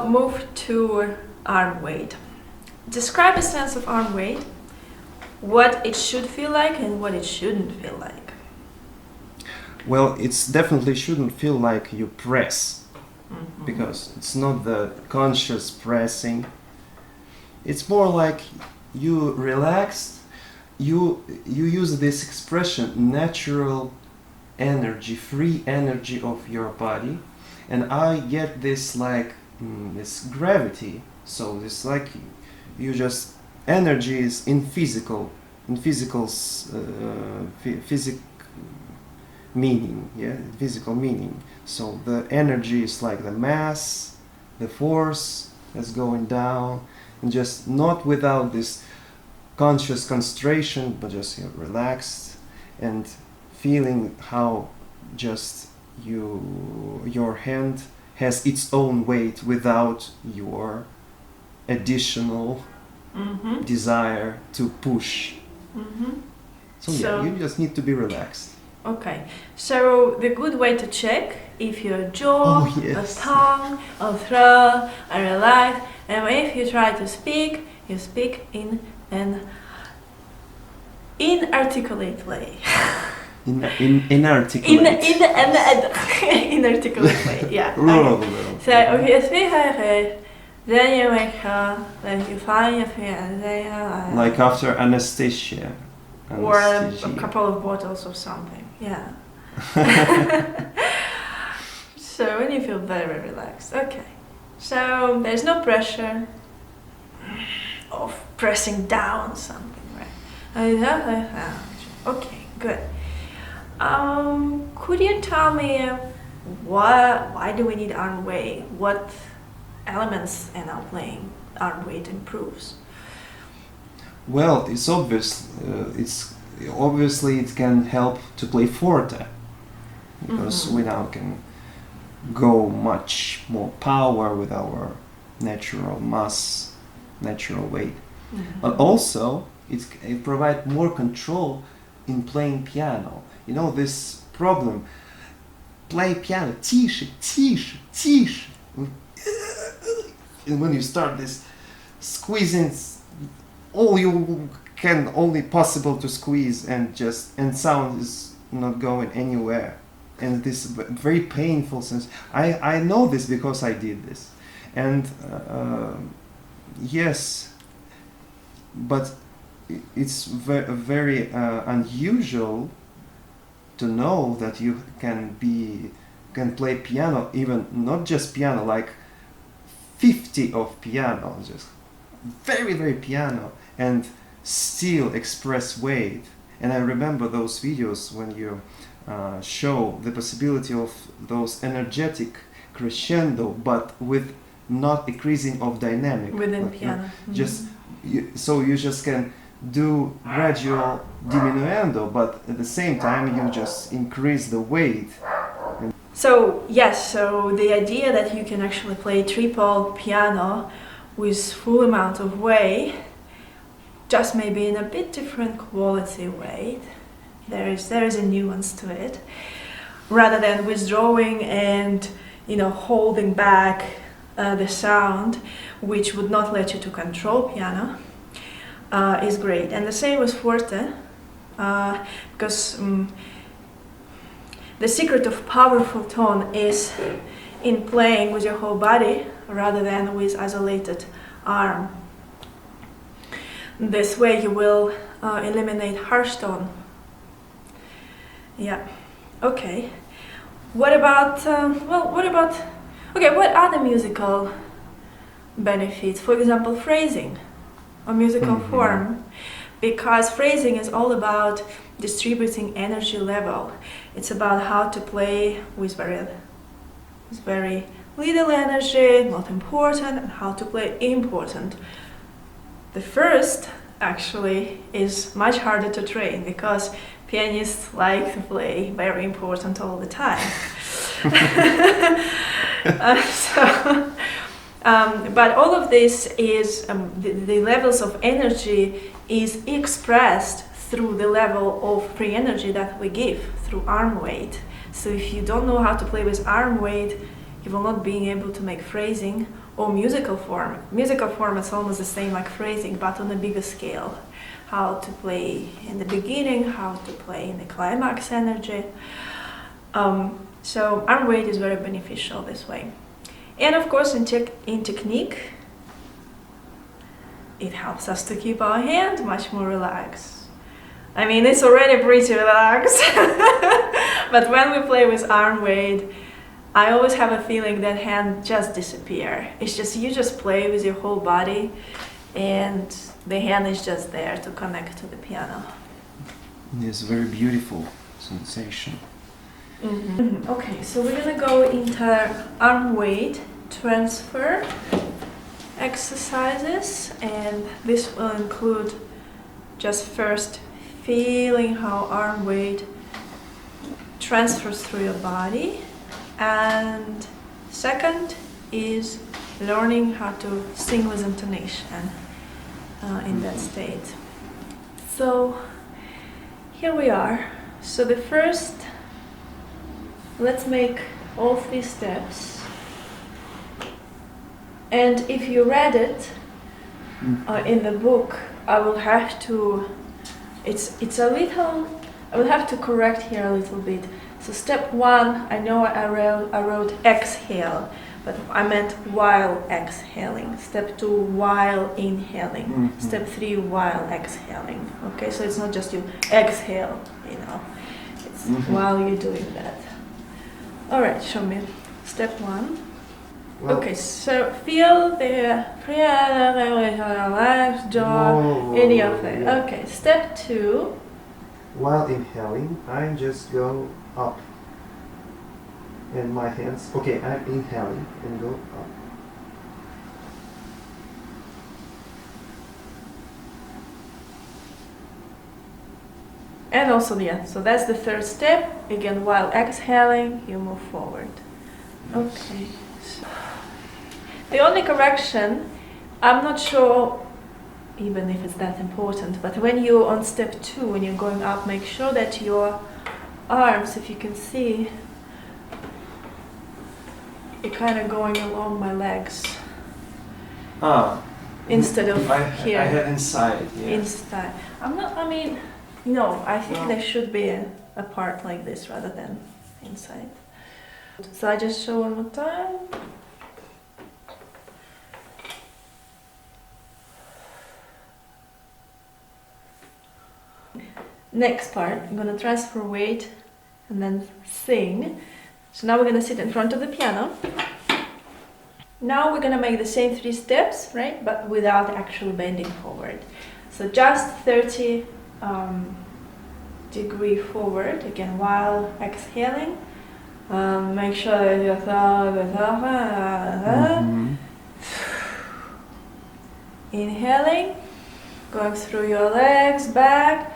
move to arm weight. Describe a sense of arm weight, what it should feel like and what it shouldn't feel like. Well, it's definitely shouldn't feel like you press, because it's not the conscious pressing. It's more like you relaxed, you use this expression, natural energy, free energy of your body, and I get this like this gravity. So this like you just energy is in physical meaning, yeah, physical meaning. So the energy is like the mass, the force that's going down, and just not without this conscious concentration, but just relaxed and feeling how just your hand has its own weight without your additional desire to push. So yeah, you just need to be relaxed. Okay, so the good way to check if your jaw, or tongue, or throat are relaxed, and if you try to speak, you speak in an inarticulate way. Inarticulate. Inarticulate way, yeah. Okay. So if you speak like this, then you make then you find your feet and then like after anesthesia. Or a couple of bottles of something, yeah. So when you feel very relaxed, okay. So there's no pressure of pressing down something, right? Okay, good. Could you tell me why do we need arm weight? What elements in our playing arm weight improves? Well, it's obvious. Obviously it can help to play forte, because we now can go much more power with our natural mass, natural weight. But also it provides more control in playing piano. You know this problem. Play piano, тише, тише, тише. And when you start this squeezing, all you can only possible to squeeze, and sound is not going anywhere, and this very painful sense. I know this because I did this, and yes, but it's very unusual to know that you can play piano, even not just piano, like 50 of piano, just very piano, and still express weight. And I remember those videos when you show the possibility of those energetic crescendo, but with not decreasing of dynamic within piano. So you just can do gradual diminuendo, but at the same time you just increase the weight. So yes, so the idea that you can actually play triple piano with full amount of weight, just maybe in a bit different quality weight. There is a nuance to it, rather than withdrawing and holding back the sound, which would not let you to control piano, is great. And the same with forte, because the secret of powerful tone is in playing with your whole body rather than with isolated arm. This way you will eliminate harsh tone. Yeah. Okay. What about what other musical benefits? For example, phrasing or musical form, because phrasing is all about distributing energy level. It's about how to play with very little energy, not important, and how to play important. The first actually is much harder to train, because pianists like to play very important all the time. But all of this is the levels of energy is expressed through the level of free energy that we give through arm weight. So if you don't know how to play with arm weight, you will not be able to make phrasing or musical form. Musical form is almost the same like phrasing, but on a bigger scale. How to play in the beginning, how to play in the climax energy. So arm weight is very beneficial this way. And of course in technique, it helps us to keep our hand much more relaxed. I mean, it's already pretty relaxed, but when we play with arm weight, I always have a feeling that hand just disappear. It's just, you just play with your whole body and the hand is just there to connect to the piano. It's a very beautiful sensation. Okay, so we're gonna go into arm weight transfer exercises, and this will include just first feeling how arm weight transfers through your body, and second is learning how to sing with intonation in that state. So here we are. So the first, let's make all 3 steps. And if you read it in the book, I will have to, it's a little, I will have to correct here a little bit. So step 1, I know I wrote exhale, but I meant while exhaling. Step 2, while inhaling. Step 3, while exhaling. Okay, so it's not just you exhale, you know, it's while you're doing that. All right, show me. Step 1. Well, okay, so feel the legs, jaw, any of it. Yeah. Okay, step 2. While inhaling, I just go up. And my hands, okay, I'm inhaling and go up. And also, yeah, so that's the 3rd step. Again, while exhaling, you move forward. Okay. So the only correction, I'm not sure even if it's that important, but when you're on step 2, when you're going up, make sure that your arms, if you can see, you're kind of going along my legs. Instead of here. I had inside, yeah. Inside. I'm not, I mean, no, I think they should be a part like this rather than inside. So I just show one more time. Next part, I'm gonna transfer weight and then sing. So now we're gonna sit in front of the piano. Now we're gonna make the same 3 steps, right? But without actually bending forward. So just 30 degree forward, again, while exhaling. Make sure that your thumb inhaling, going through your legs, back,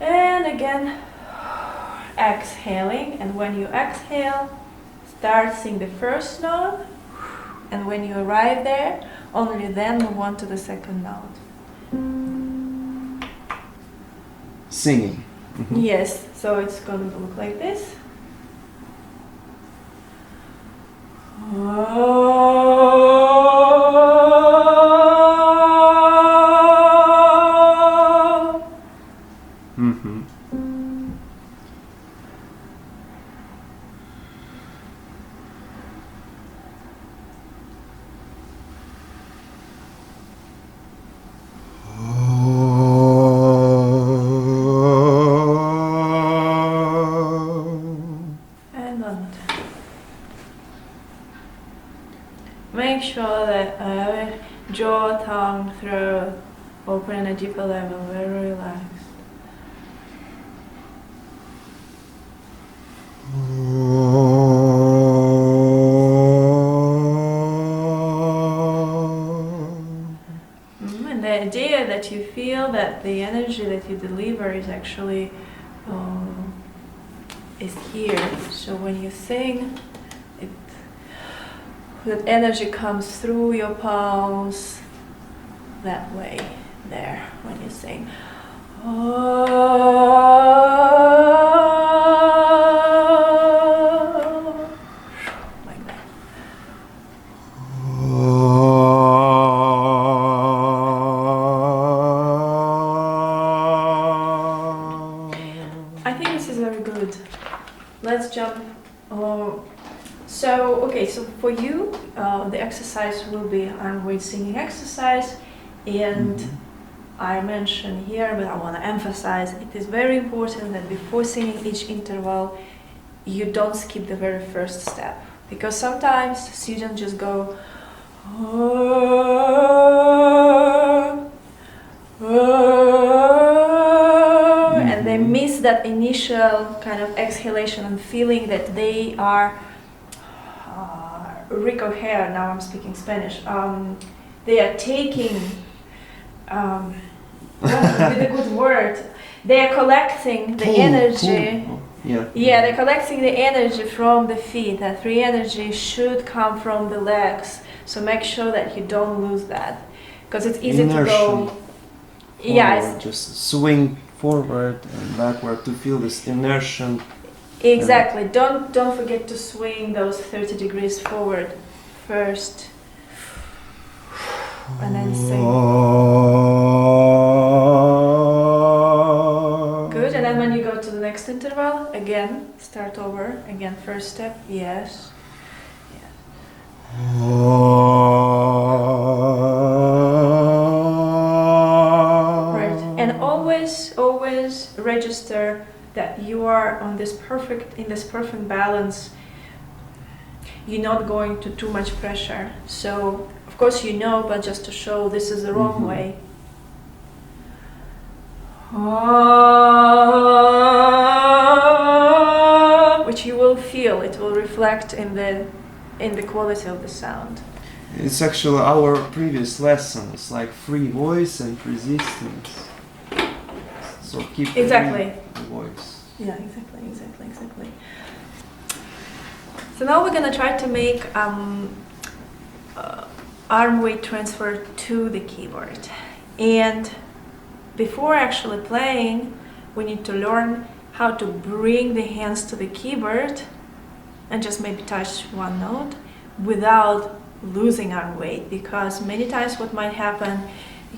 and again, exhaling. And when you exhale, start sing the first note, and when you arrive there, only then move on to the second note. Singing. Yes, so it's going to look like this. Make sure that jaw, tongue, throat open at a deeper level, very relaxed. And the idea that you feel that the energy that you deliver is actually is here. So when you sing, that energy comes through your palms that way, there, when you sing. Okay, so for you, the exercise will be arm weight singing exercise, and I mentioned here, but I want to emphasize, it is very important that before singing each interval, you don't skip the very first step, because sometimes students just go and they miss that initial kind of exhalation and feeling that they are recoger. Now I'm speaking Spanish. They are taking with a good word. They are collecting the energy. Yeah, they're collecting the energy from the feet. That free energy should come from the legs. So make sure that you don't lose that, because it's easy to go. Yeah, it's just swing forward and backward to feel this inertia. Exactly. Don't forget to swing those 30 degrees forward first, and then sing. Good. And then when you go to the next interval, again, start over. Again, first step. Yes. Right. And always register that you are in this perfect balance. You're not going to too much pressure. So of course you know, but just to show this is the wrong way. Which you will feel. It will reflect in the quality of the sound. It's actually our previous lessons, like free voice and resistance. So keep exactly the voice. Yeah, exactly. So now we're gonna try to make arm weight transfer to the keyboard. And before actually playing, we need to learn how to bring the hands to the keyboard and just maybe touch one note without losing arm weight, because many times what might happen,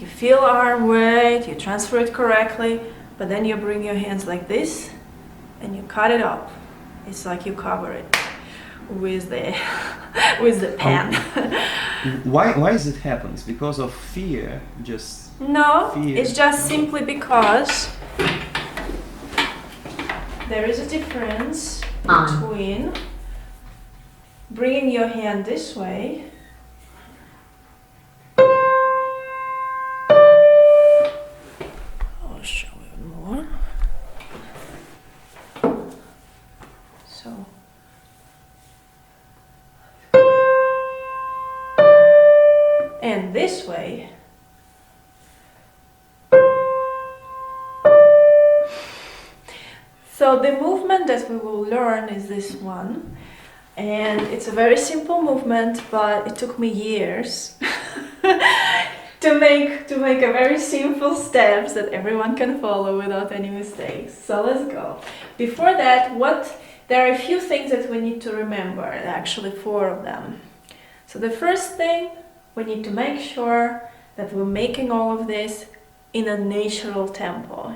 you feel arm weight, you transfer it correctly, but then you bring your hands like this and you cut it up. It's like you cover it with the pen. Why is it happens? Because of fear? Just no, fear. It's just simply because there is a difference between bringing your hand this way and this way. So the movement that we will learn is this one, and it's a very simple movement, but it took me years to make a very simple steps that everyone can follow without any mistakes. So let's go. Before that, there are a few things that we need to remember, actually 4 of them. So the first thing, we need to make sure that we're making all of this in a natural tempo.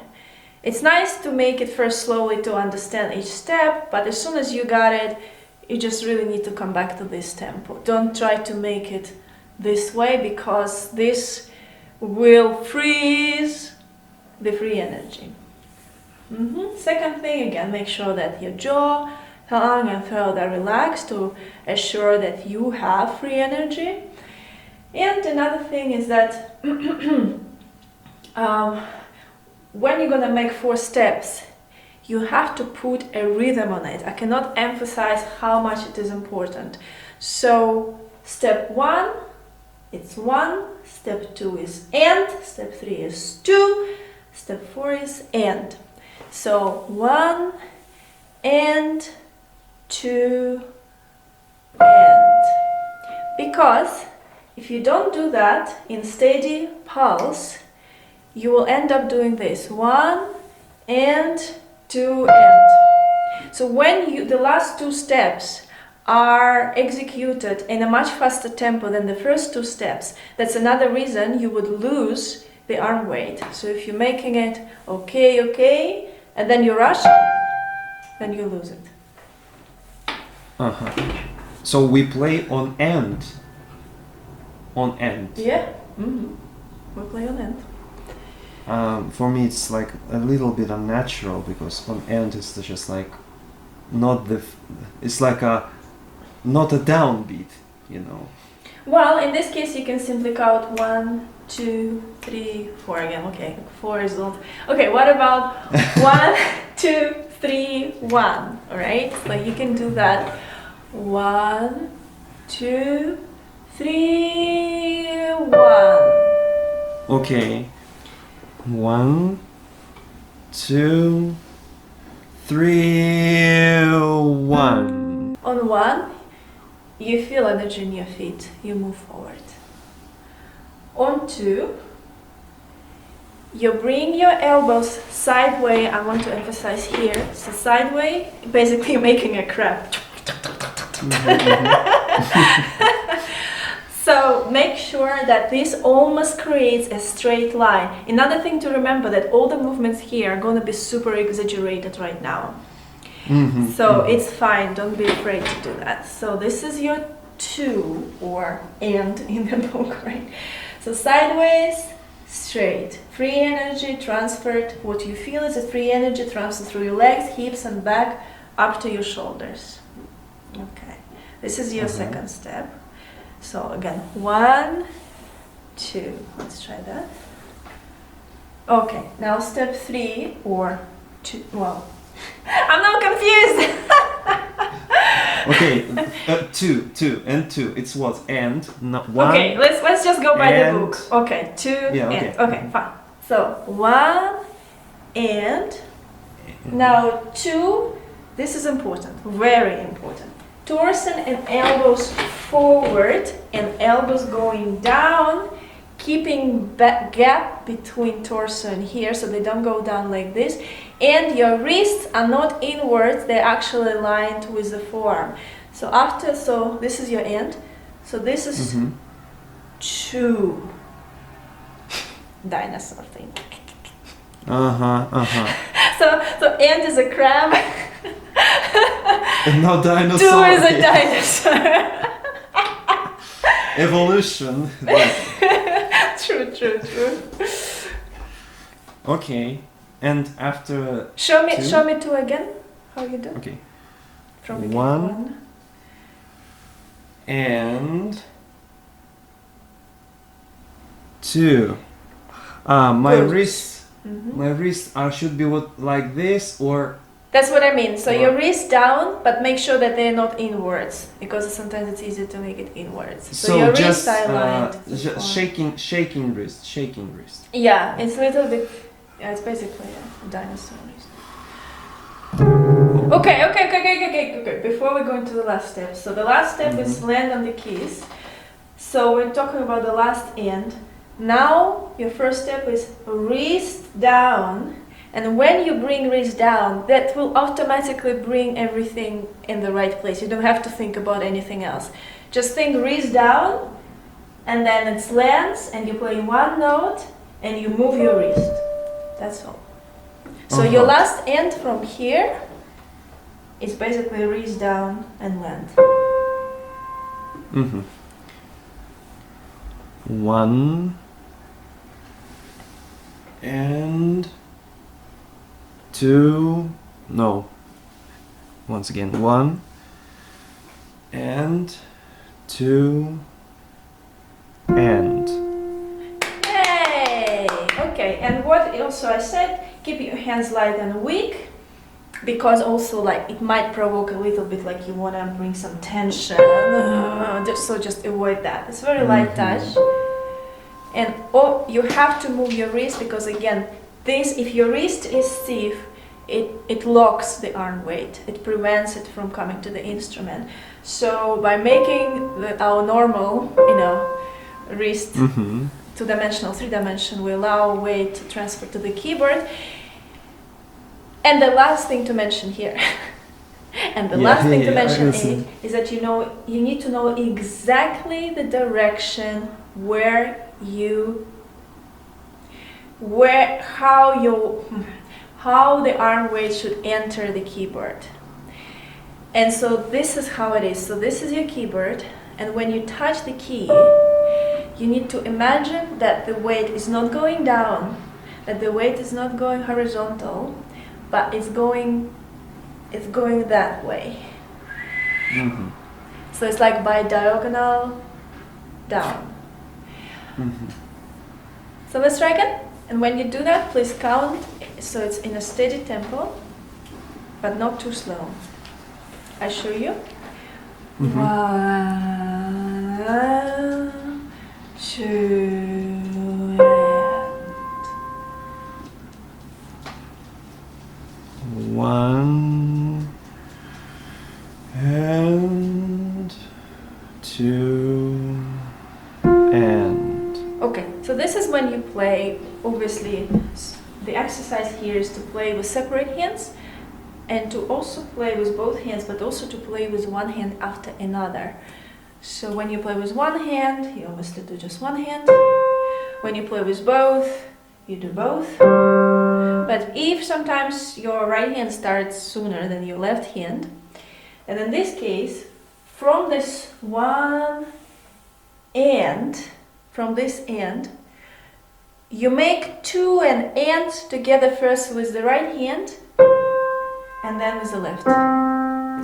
It's nice to make it first slowly to understand each step, but as soon as you got it, you just really need to come back to this tempo. Don't try to make it this way, because this will freeze the free energy. Second thing, again, make sure that your jaw, tongue and throat are relaxed to assure that you have free energy. And another thing is that when you're gonna make 4 steps, you have to put a rhythm on it. I cannot emphasize how much it is important. So step 1, it's 1, step 2 is and, step 3 is 2, step 4 is and. So 1 and 2 and. Because if you don't do that in steady pulse, you will end up doing this 1 and 2 and. So when the last 2 steps are executed in a much faster tempo than the first 2 steps, that's another reason you would lose the arm weight. So if you're making it okay, and then you rush, then you lose it. So we play on end. On end. Yeah. Mm-hmm. We play on end. For me, it's like a little bit unnatural because on end is just like not the. It's like a not a downbeat, you know. Well, in this case, you can simply count 1, 2, 3, 4 again. Okay, 4 is not. Okay, what about 1, 2, 3, 1? All right, so you can do that. 1, 2, 3, 1. Okay. 1, 2, 3, 1. On 1, you feel energy in your feet. You move forward. On 2, you bring your elbows sideways. I want to emphasize here. So sideways, basically making a crab. So make sure that this almost creates a straight line. Another thing to remember that all the movements here are going to be super exaggerated right now. So it's fine, don't be afraid to do that. So this is your 2 or and in the book, right? So sideways, straight. Free energy transferred. What you feel is a free energy transferred through your legs, hips and back up to your shoulders. Okay, this is your second step. So again, 1, 2. Let's try that. Okay, now step 3 or 2. Well, I'm now confused. Okay, 2 and 2. It's what? And not 1. Okay, let's just go by the book. Okay, 2 Yeah, okay. and. Okay, fine. So 1 and. Now 2. This is important, very important. Torsion and elbows forward and elbows going down, keeping that gap between torso and here so they don't go down like this. And your wrists are not inwards, they're actually aligned with the forearm. So this is your end. So this is 2 dinosaur thing. So end is a crab. And no 2 dinosaur. is a dinosaur. Evolution. True. Okay, and after Show me 2 again. How you do? okay, From again. 1 and 2. My Good. wrists, my wrists should be like this or. That's what I mean. So your wrist down, but make sure that they're not inwards, because sometimes it's easier to make it inwards. So your just wrists are aligned. shaking wrist. Yeah, it's a little bit. Yeah, it's basically a dinosaur wrist. Okay. Before we go into the last step, so the last step is land on the keys. So we're talking about the last end. Now your first step is wrist down. And when you bring wrist down, that will automatically bring everything in the right place. You don't have to think about anything else. Just think wrist down, and then it lands, and you play one note, and you move your wrist. That's all. So your last end from here is basically wrist down and land. 1 and 2. No. Once again, 1 and 2 and. Yay! Okay, and what also I said, keep your hands light and weak, because also like it might provoke a little bit like you want to bring some tension. Just avoid that. It's very light touch. And you have to move your wrist, because again, if your wrist is stiff, it locks the arm weight. It prevents it from coming to the instrument. So by making our normal, wrist 2-dimensional, 3-dimensional, we allow weight to transfer to the keyboard. And the last thing to mention here, is that you need to know exactly the direction how the arm weight should enter the keyboard. And so this is how it is. So this is your keyboard, and when you touch the key, you need to imagine that the weight is not going down, that the weight is not going horizontal, but it's going that way. Mm-hmm. So it's like by diagonal down. Mm-hmm. So let's try again. And when you do that, please count so it's in a steady tempo, but not too slow. I show you. Mm-hmm. 1, 2, and 1 and 2 and. Okay, so this is when you play. Obviously, the exercise here is to play with separate hands and to also play with both hands, but also to play with one hand after another. So when you play with one hand, you obviously do just one hand. When you play with both, you do both. But if sometimes your right hand starts sooner than your left hand, and in this case, from this one end, from this end, you make 2 and together first with the right hand and then with the left.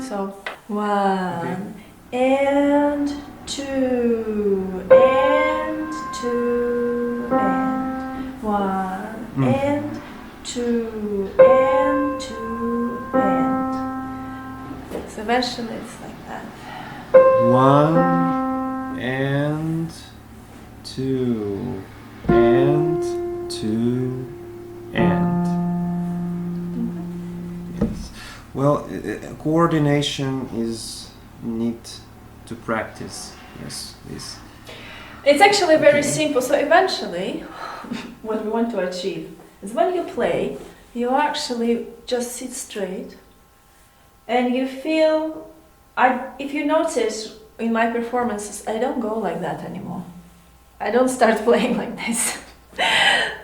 So 1 and 2 and 2 and 1 and 2 and 2 and. So eventually it's like that. 1 and 2 and 2 and. Yes. Well, coordination is need to practice. Yes, this. It's actually very simple. So eventually, what we want to achieve is when you play, you actually just sit straight, and you feel. If you notice in my performances, I don't go like that anymore. I don't start playing like this.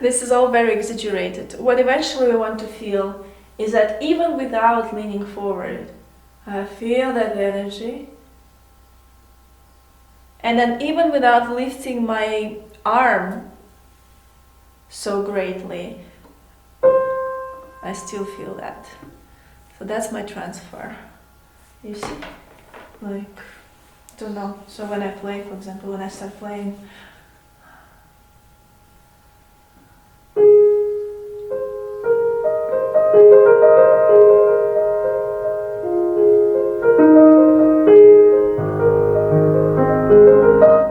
This is all very exaggerated. What eventually we want to feel is that even without leaning forward, I feel that energy. And then even without lifting my arm so greatly, I still feel that. So that's my transfer. You see? Like, don't know. So when I play, for example, when I start playing,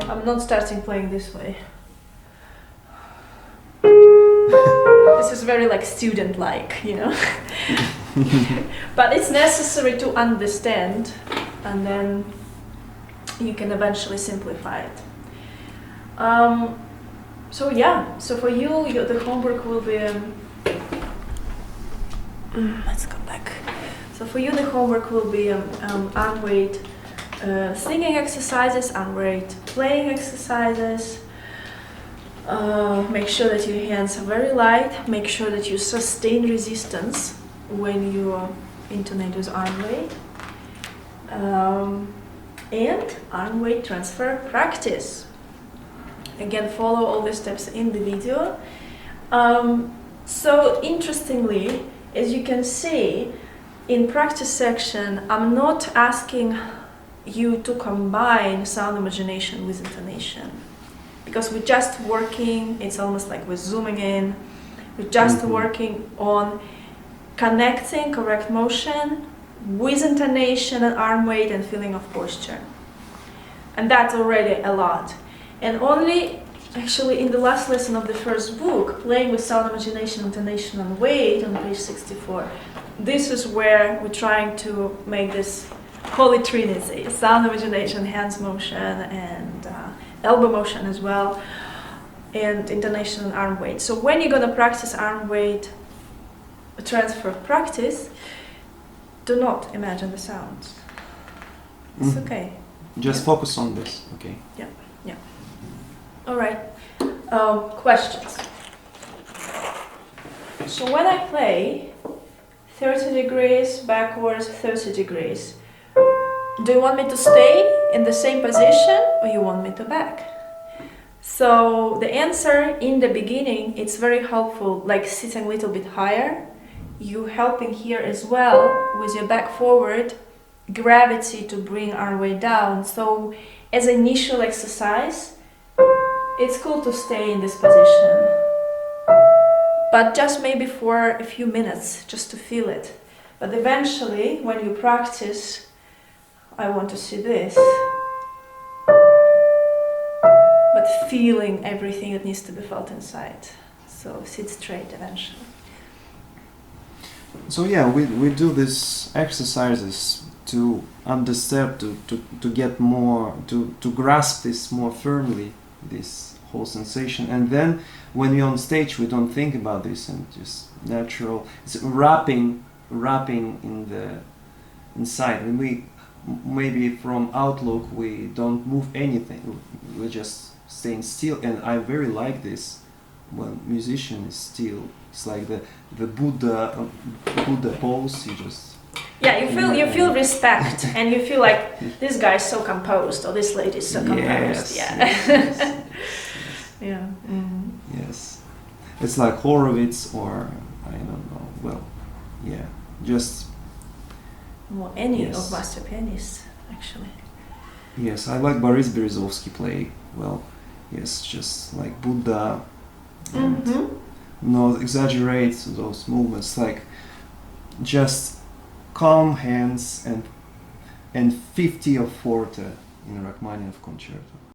I'm not starting playing this way. This is very like student-like, you know. But it's necessary to understand, and then you can eventually simplify it. So yeah, so for you, the homework will be. Let's go back. So for you, the homework will be arm weight singing exercises, arm weight playing exercises. Make sure that your hands are very light. Make sure that you sustain resistance when you intonate with arm weight. And arm weight transfer practice. Again, follow all the steps in the video. So interestingly, as you can see, in practice section, I'm not asking you to combine sound imagination with intonation, because we're just working, it's almost like we're zooming in, we're just working on connecting correct motion with intonation and arm weight and feeling of posture. And that's already a lot. And only actually in the last lesson of the first book, Playing with Sound, Imagination, Intonation and Weight on page 64, this is where we're trying to make this holy trinity: sound, imagination, hands motion, and elbow motion as well, and intonation and arm weight. So when you're going to practice arm weight transfer practice, do not imagine the sounds. It's okay. Just focus on this, okay? Yeah. All right. Questions. So when I play 30 degrees backwards, 30 degrees, do you want me to stay in the same position or you want me to back? So the answer in the beginning, it's very helpful, like sitting a little bit higher. You helping here as well with your back forward, gravity to bring our weight down. So as an initial exercise, it's cool to stay in this position. But just maybe for a few minutes, just to feel it. But eventually, when you practice, I want to see this. But feeling everything that needs to be felt inside. So sit straight eventually. So yeah, we do these exercises to understand, to get more, to grasp this more firmly, this whole sensation. And then when we're on stage, we don't think about this and just natural. It's wrapping in the inside. When we maybe from outlook, we don't move anything. We're just staying still. And I very like this when musician is still. It's like the Buddha pose. You just you feel respect and you feel like this guy is so composed or this lady is so composed. Yes. Yeah. Mm-hmm. Yes, it's like Horowitz or I don't know. Well, yeah, just. Well, any Yes. of master pianists, actually. Yes, I like Boris Berezovsky play. Well, yes, just like Buddha. And not exaggerate those movements, like just calm hands and 50 of forte in Rachmaninoff concerto.